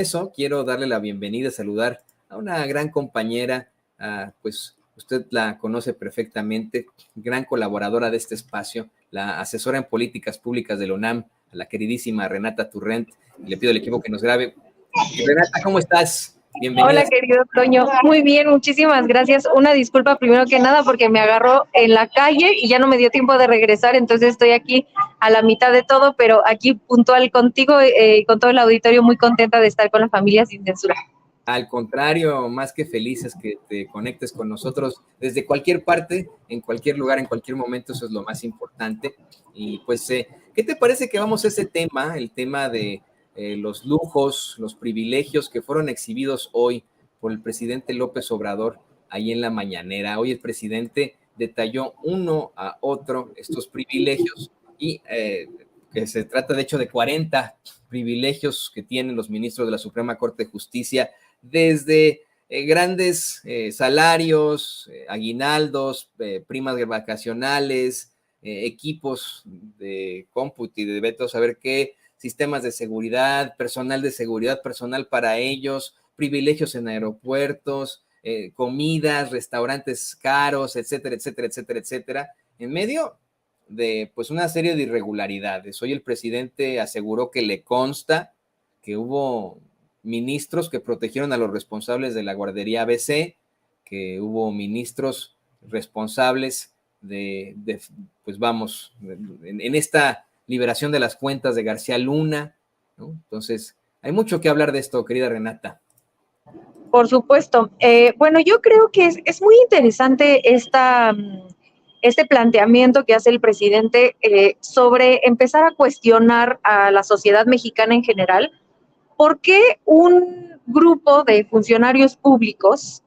Eso, quiero darle la bienvenida, saludar a una gran compañera, pues usted la conoce perfectamente, gran colaboradora de este espacio, la asesora en políticas públicas de la UNAM, a la queridísima Renata Turrent. Le pido al equipo que nos grabe. Renata, ¿cómo estás? Bienvenida. Hola, querido Toño. Muy bien, muchísimas gracias. Una disculpa primero que nada porque me agarró en la calle y ya no me dio tiempo de regresar, entonces estoy aquí a la mitad de todo, pero aquí puntual contigo y con todo el auditorio, muy contenta de estar con la familia sin censura. Al contrario, más que felices que te conectes con nosotros desde cualquier parte, en cualquier lugar, en cualquier momento, eso es lo más importante. Y pues, ¿qué te parece que vamos a ese tema, el tema de los lujos, los privilegios que fueron exhibidos hoy por el presidente López Obrador ahí en la mañanera? Hoy el presidente detalló uno a otro estos privilegios y que se trata de hecho de 40 privilegios que tienen los ministros de la Suprema Corte de Justicia, desde grandes salarios, aguinaldos, primas vacacionales, equipos de cómputo y de veto, saber qué, sistemas de seguridad, personal para ellos, privilegios en aeropuertos, comidas, restaurantes caros, etcétera, etcétera, etcétera, etcétera, en medio de pues una serie de irregularidades. Hoy el presidente aseguró que le consta que hubo ministros que protegieron a los responsables de la guardería ABC, que hubo ministros responsables pues vamos, en esta liberación de las cuentas de García Luna, ¿no? Entonces, hay mucho que hablar de esto, querida Renata. Por supuesto. Bueno, yo creo que es muy interesante este planteamiento que hace el presidente sobre empezar a cuestionar a la sociedad mexicana en general. ¿Por qué un grupo de funcionarios públicos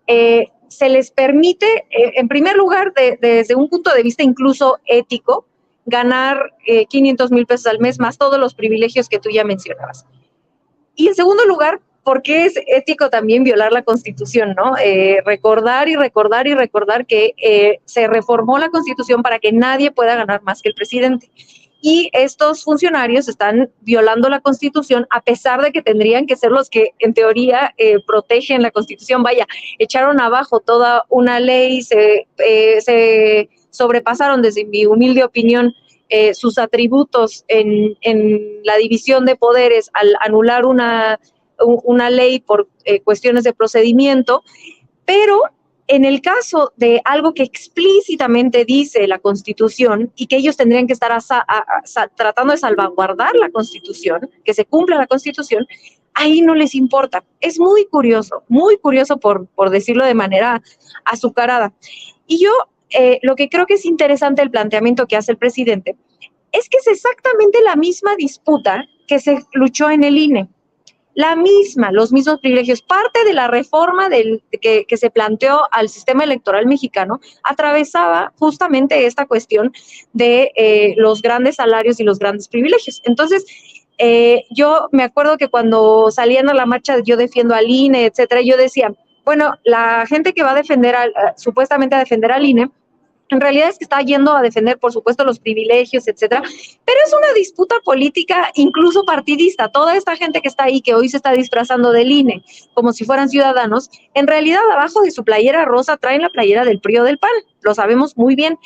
se les permite, en primer lugar, desde un punto de vista incluso ético, ganar 500,000 pesos al mes más todos los privilegios que tú ya mencionabas? Y en segundo lugar, ¿por qué es ético también violar la Constitución, ¿no? Recordar y recordar y recordar que se reformó la Constitución para que nadie pueda ganar más que el presidente. Y estos funcionarios están violando la Constitución a pesar de que tendrían que ser los que en teoría protegen la Constitución. Vaya, echaron abajo toda una ley, se sobrepasaron, desde mi humilde opinión, sus atributos en la división de poderes al anular una ley por cuestiones de procedimiento, pero en el caso de algo que explícitamente dice la Constitución y que ellos tendrían que estar tratando de salvaguardar la Constitución, que se cumpla la Constitución, ahí no les importa. Es muy curioso por decirlo de manera azucarada. Y yo lo que creo que es interesante el planteamiento que hace el presidente es que es exactamente la misma disputa que se luchó en el INE. Los mismos privilegios. Parte de la reforma que se planteó al sistema electoral mexicano atravesaba justamente esta cuestión de los grandes salarios y los grandes privilegios. Entonces, yo me acuerdo que cuando salían a la marcha Yo Defiendo al INE, etcétera, yo decía, bueno, la gente que va a defender supuestamente a defender al INE, en realidad es que está yendo a defender, por supuesto, los privilegios, etcétera, pero es una disputa política, incluso partidista. Toda esta gente que está ahí, que hoy se está disfrazando del INE, como si fueran ciudadanos, en realidad abajo de su playera rosa traen la playera del PRI o del PAN, lo sabemos muy bien.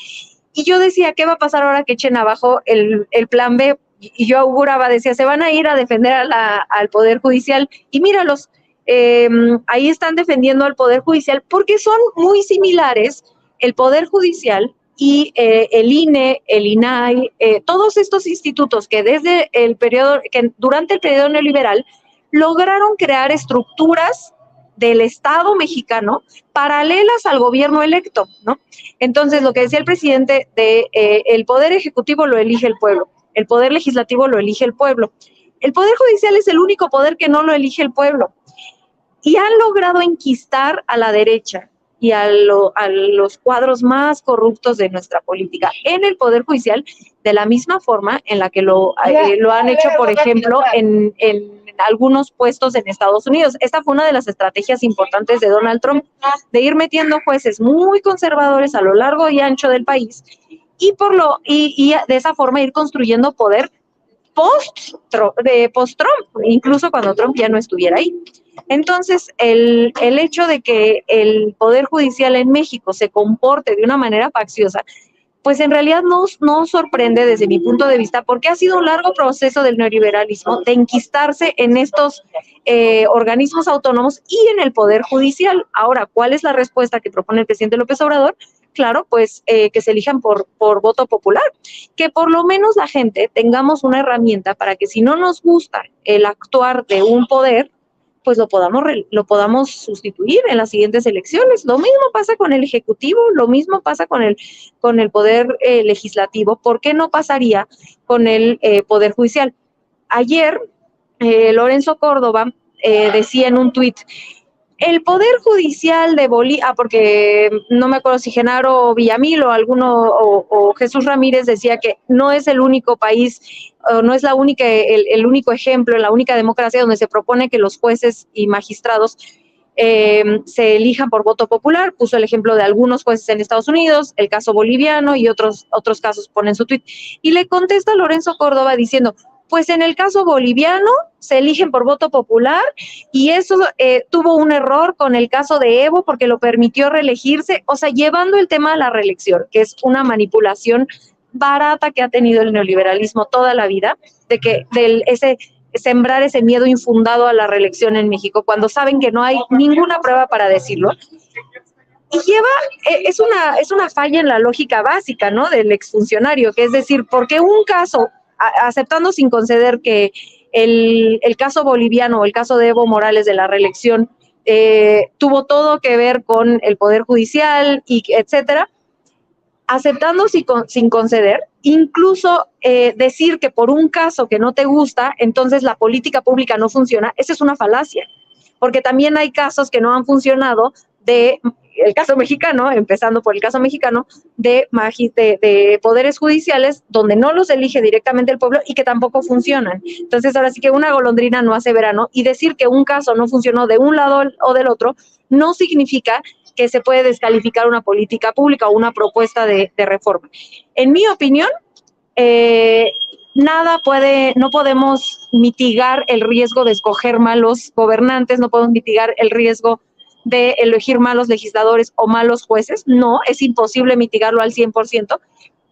Y yo decía, ¿qué va a pasar ahora que echen abajo el plan B? Y yo auguraba, decía, se van a ir a defender al Poder Judicial, y míralos, ahí están defendiendo al Poder Judicial porque son muy similares el Poder Judicial y el INE, el INAI, todos estos institutos que durante el periodo neoliberal lograron crear estructuras del Estado mexicano paralelas al gobierno electo, ¿no? Entonces, lo que decía el presidente el Poder Ejecutivo lo elige el pueblo, el Poder Legislativo lo elige el pueblo, el Poder Judicial es el único poder que no lo elige el pueblo, y han logrado enquistar a la derecha y a los cuadros más corruptos de nuestra política en el Poder Judicial, de la misma forma en la que lo han hecho, por ejemplo, en algunos puestos en Estados Unidos. Esta fue una de las estrategias importantes de Donald Trump, de ir metiendo jueces muy conservadores a lo largo y ancho del país, y de esa forma ir construyendo poder post-Trump, incluso cuando Trump ya no estuviera ahí. Entonces, el hecho de que el Poder Judicial en México se comporte de una manera facciosa, pues en realidad no sorprende desde mi punto de vista, porque ha sido un largo proceso del neoliberalismo de enquistarse en estos organismos autónomos y en el Poder Judicial. Ahora, ¿cuál es la respuesta que propone el presidente López Obrador? Claro, pues que se elijan por voto popular, que por lo menos la gente tengamos una herramienta para que si no nos gusta el actuar de un poder, pues lo podamos sustituir en las siguientes elecciones. Lo mismo pasa con el Ejecutivo, lo mismo pasa con el Poder Legislativo. ¿Por qué no pasaría con el Poder Judicial? Ayer, Lorenzo Córdoba decía en un tuit, el Poder Judicial de Bolivia, porque no me acuerdo si Genaro Villamil o alguno, o Jesús Ramírez decía que no es el único país, o no es el único ejemplo, la única democracia donde se propone que los jueces y magistrados se elijan por voto popular. Puso el ejemplo de algunos jueces en Estados Unidos, el caso boliviano y otros casos ponen su tuit. Y le contesta Lorenzo Córdoba diciendo, pues en el caso boliviano se eligen por voto popular y eso tuvo un error con el caso de Evo porque lo permitió reelegirse, o sea, llevando el tema a la reelección, que es una manipulación barata que ha tenido el neoliberalismo toda la vida, sembrar ese miedo infundado a la reelección en México, cuando saben que no hay ninguna prueba para decirlo. Y es una falla en la lógica básica, ¿no? Del exfuncionario, que es decir, porque un caso, aceptando sin conceder que el caso boliviano o el caso de Evo Morales de la reelección tuvo todo que ver con el Poder Judicial, y etcétera, aceptando sin conceder, incluso decir que por un caso que no te gusta, entonces la política pública no funciona, esa es una falacia, porque también hay casos que no han funcionado el caso mexicano, empezando por el caso mexicano, de poderes judiciales donde no los elige directamente el pueblo y que tampoco funcionan. Entonces, ahora sí que una golondrina no hace verano, y decir que un caso no funcionó de un lado o del otro no significa que se puede descalificar una política pública o una propuesta de reforma. En mi opinión, no podemos mitigar el riesgo de escoger malos gobernantes, no podemos mitigar el riesgo de elegir malos legisladores o malos jueces. No, es imposible mitigarlo al 100%,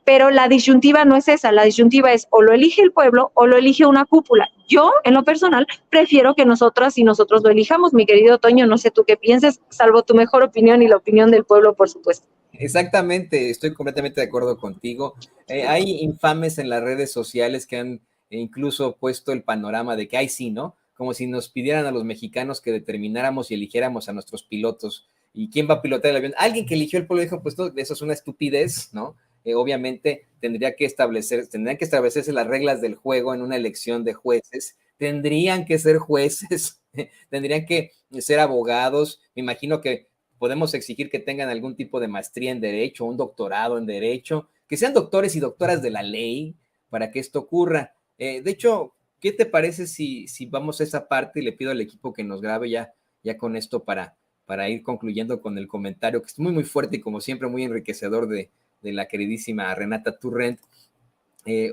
pero la disyuntiva no es esa, la disyuntiva es o lo elige el pueblo o lo elige una cúpula. Yo, en lo personal, prefiero que nosotras y nosotros lo elijamos, mi querido Toño, no sé tú qué pienses, salvo tu mejor opinión y la opinión del pueblo, por supuesto. Exactamente, estoy completamente de acuerdo contigo. Hay infames en las redes sociales que han incluso puesto el panorama de que hay sí, ¿no? Como si nos pidieran a los mexicanos que determináramos y eligiéramos a nuestros pilotos. ¿Y quién va a pilotar el avión? Alguien que eligió el pueblo dijo, pues no, eso es una estupidez, ¿no? Obviamente tendrían que establecerse las reglas del juego en una elección de jueces, tendrían que ser jueces, tendrían que ser abogados. Me imagino que podemos exigir que tengan algún tipo de maestría en derecho, un doctorado en derecho, que sean doctores y doctoras de la ley para que esto ocurra. De hecho, ¿qué te parece si vamos a esa parte y le pido al equipo que nos grabe ya con esto para ir concluyendo con el comentario, que es muy, muy fuerte y como siempre muy enriquecedor de la queridísima Renata Turrent?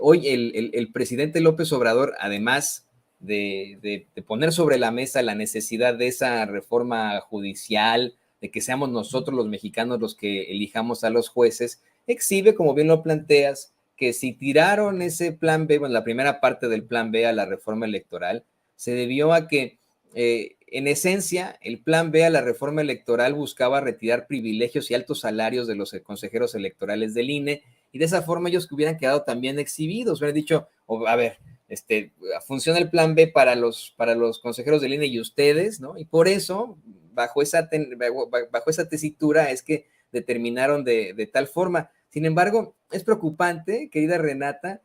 Hoy el presidente López Obrador, además de poner sobre la mesa la necesidad de esa reforma judicial, de que seamos nosotros los mexicanos los que elijamos a los jueces, exhibe, como bien lo planteas, que si tiraron ese plan B, bueno, la primera parte del plan B a la reforma electoral, se debió a que, en esencia, el plan B a la reforma electoral buscaba retirar privilegios y altos salarios de los consejeros electorales del INE, y de esa forma ellos que hubieran quedado también exhibidos, hubieran dicho, a ver, funciona el plan B para los consejeros del INE y ustedes, ¿no? Y por eso, bajo esa tesitura es que determinaron de tal forma. Sin embargo, es preocupante, querida Renata,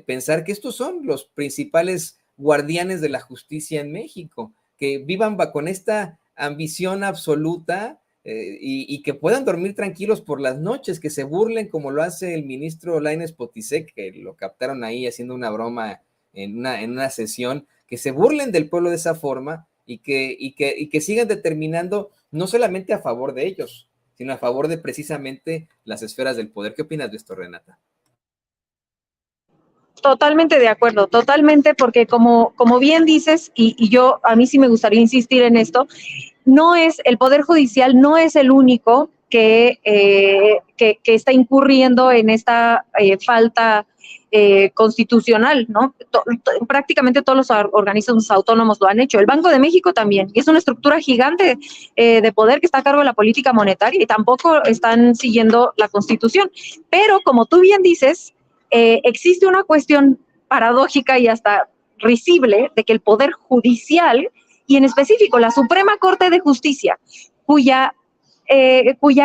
pensar que estos son los principales guardianes de la justicia en México, que vivan con esta ambición absoluta, y que puedan dormir tranquilos por las noches, que se burlen como lo hace el ministro Lainez Potisek, que lo captaron ahí haciendo una broma en una sesión, que se burlen del pueblo de esa forma y que sigan determinando no solamente a favor de ellos, sino a favor de precisamente las esferas del poder. ¿Qué opinas de esto, Renata? Totalmente de acuerdo, totalmente, porque como bien dices, a mí sí me gustaría insistir en esto, el Poder Judicial no es el único que está incurriendo en esta falta constitucional, ¿no? Prácticamente todos los organismos autónomos lo han hecho. El Banco de México también, y es una estructura gigante de poder que está a cargo de la política monetaria y tampoco están siguiendo la Constitución. Pero, como tú bien dices, existe una cuestión paradójica y hasta risible de que el Poder Judicial, y en específico la Suprema Corte de Justicia, cuya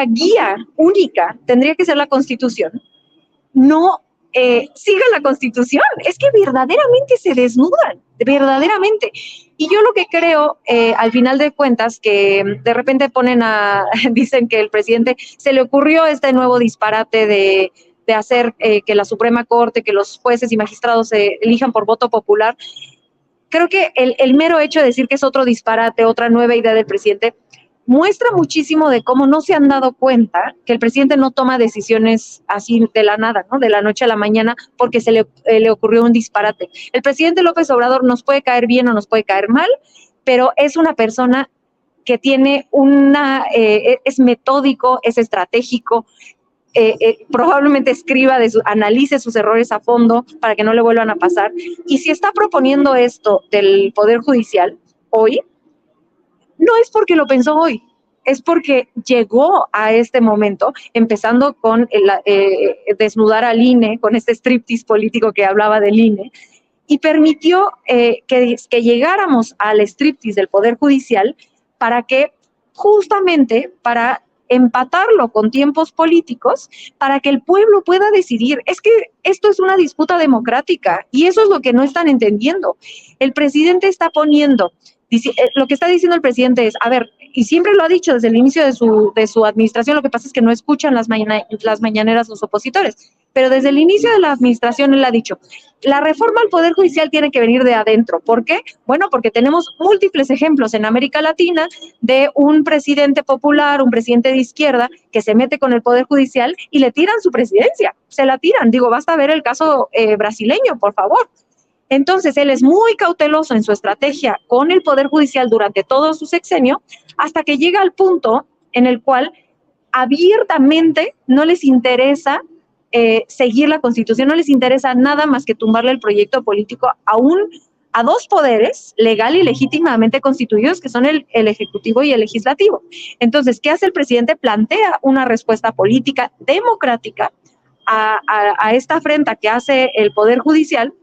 guía única tendría que ser la Constitución, no siga la Constitución. Es que verdaderamente se desnudan, verdaderamente. Y yo lo que creo, al final de cuentas, que de repente dicen que el presidente se le ocurrió este nuevo disparate de hacer que la Suprema Corte, que los jueces y magistrados se elijan por voto popular. Creo que el mero hecho de decir que es otro disparate, otra nueva idea del presidente, muestra muchísimo de cómo no se han dado cuenta que el presidente no toma decisiones así de la nada, ¿no? De la noche a la mañana, porque se le ocurrió un disparate. El presidente López Obrador nos puede caer bien o nos puede caer mal, pero es una persona que tiene es metódico, es estratégico, probablemente analice sus errores a fondo para que no le vuelvan a pasar. Y si está proponiendo esto del Poder Judicial hoy, no es porque lo pensó hoy, es porque llegó a este momento, empezando con desnudar al INE, con este striptease político que hablaba del INE, y permitió que llegáramos al striptease del Poder Judicial justamente para empatarlo con tiempos políticos, para que el pueblo pueda decidir. Es que esto es una disputa democrática y eso es lo que no están entendiendo. El presidente está lo que está diciendo el presidente es, a ver, y siempre lo ha dicho desde el inicio de su administración, lo que pasa es que no escuchan las mañaneras los opositores, pero desde el inicio de la administración él ha dicho, la reforma al Poder Judicial tiene que venir de adentro. ¿Por qué? Bueno, porque tenemos múltiples ejemplos en América Latina de un presidente popular, un presidente de izquierda, que se mete con el Poder Judicial y le tiran su presidencia, se la tiran. Digo, basta ver el caso brasileño, por favor. Entonces, él es muy cauteloso en su estrategia con el Poder Judicial durante todo su sexenio, hasta que llega al punto en el cual abiertamente no les interesa seguir la Constitución, no les interesa nada más que tumbarle el proyecto político a dos poderes legal y legítimamente constituidos, que son el Ejecutivo y el Legislativo. Entonces, ¿qué hace el presidente? Plantea una respuesta política democrática a esta afrenta que hace el Poder Judicial,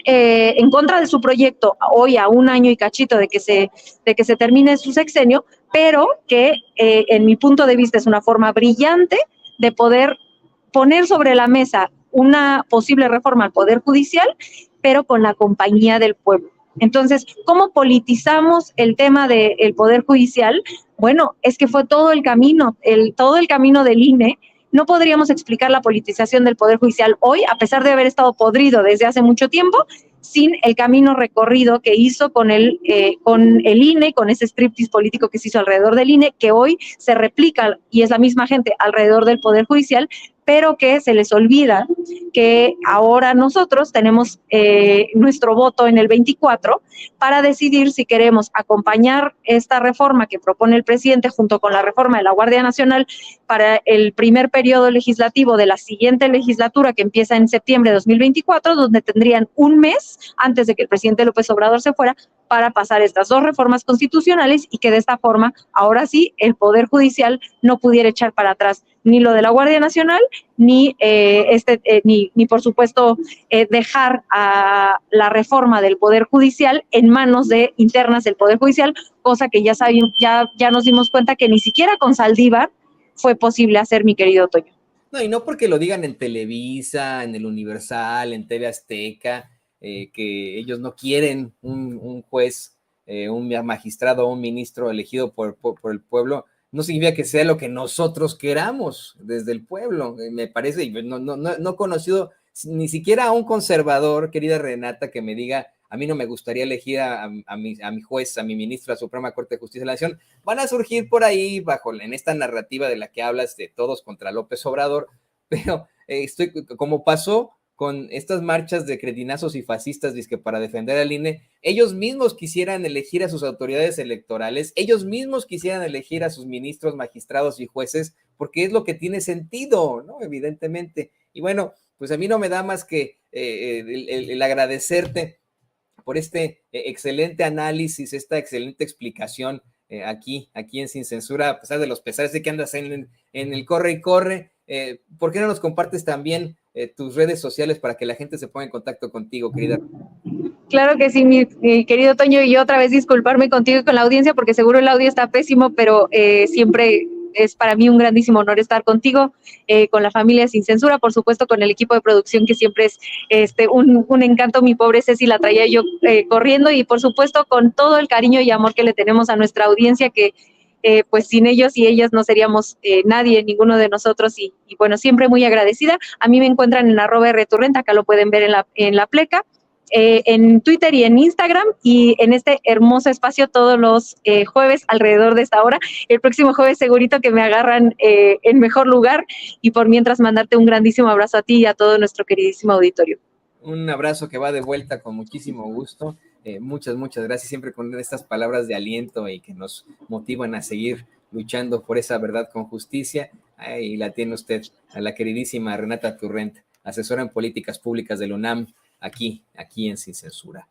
en contra de su proyecto, hoy a un año y cachito de que se termine su sexenio, pero que en mi punto de vista es una forma brillante de poder poner sobre la mesa una posible reforma al Poder Judicial, pero con la compañía del pueblo. Entonces, ¿cómo politizamos el tema del Poder Judicial? Bueno, es que fue todo el camino del INE. No podríamos explicar la politización del Poder Judicial hoy, a pesar de haber estado podrido desde hace mucho tiempo, sin el camino recorrido que hizo con el INE, con ese striptease político que se hizo alrededor del INE, que hoy se replica y es la misma gente alrededor del Poder Judicial, pero que se les olvida que ahora nosotros tenemos nuestro voto en el 24 para decidir si queremos acompañar esta reforma que propone el presidente junto con la reforma de la Guardia Nacional para el primer periodo legislativo de la siguiente legislatura, que empieza en septiembre de 2024, donde tendrían un mes antes de que el presidente López Obrador se fuera para pasar estas dos reformas constitucionales y que de esta forma, ahora sí, el Poder Judicial no pudiera echar para atrás ni lo de la Guardia Nacional, ni por supuesto, dejar a la reforma del Poder Judicial en manos de internas del Poder Judicial, cosa que ya nos dimos cuenta que ni siquiera con Saldívar fue posible hacer, mi querido Toño. No, y no porque lo digan en Televisa, en el Universal, en TV Azteca, que ellos no quieren un juez, un magistrado o un ministro elegido por el pueblo, no significa que sea lo que nosotros queramos desde el pueblo, me parece. Y no he conocido ni siquiera a un conservador, querida Renata, que me diga, a mí no me gustaría elegir a mi juez, a mi ministro de la Suprema Corte de Justicia de la Nación. Van a surgir por ahí, en esta narrativa de la que hablas, de todos contra López Obrador, pero como pasó con estas marchas de cretinazos y fascistas, dizque para defender al INE, ellos mismos quisieran elegir a sus autoridades electorales, ellos mismos quisieran elegir a sus ministros, magistrados y jueces, porque es lo que tiene sentido, ¿no? Evidentemente. Y bueno, pues a mí no me da más que el agradecerte por este excelente análisis, esta excelente explicación aquí en Sin Censura, a pesar de los pesares de que andas en el corre y corre. ¿Por qué no nos compartes también tus redes sociales para que la gente se ponga en contacto contigo, querida? Claro que sí, mi querido Toño, y otra vez disculparme contigo y con la audiencia, porque seguro el audio está pésimo, pero siempre es para mí un grandísimo honor estar contigo, con la familia Sin Censura, por supuesto con el equipo de producción que siempre es un encanto. Mi pobre Ceci la traía yo corriendo, y por supuesto con todo el cariño y amor que le tenemos a nuestra audiencia, que pues sin ellos y ellas no seríamos nadie, ninguno de nosotros, y bueno, siempre muy agradecida. A mí me encuentran en @rturrenta, acá lo pueden ver en la pleca. En Twitter y en Instagram, y en este hermoso espacio todos los jueves alrededor de esta hora. El próximo jueves segurito que me agarran en mejor lugar, y por mientras mandarte un grandísimo abrazo a ti y a todo nuestro queridísimo auditorio. Un abrazo que va de vuelta con muchísimo gusto. Muchas gracias, siempre con estas palabras de aliento y que nos motivan a seguir luchando por esa verdad con justicia. Ahí la tiene usted, a la queridísima Renata Turrent, asesora en políticas públicas del UNAM, aquí en Sin Censura.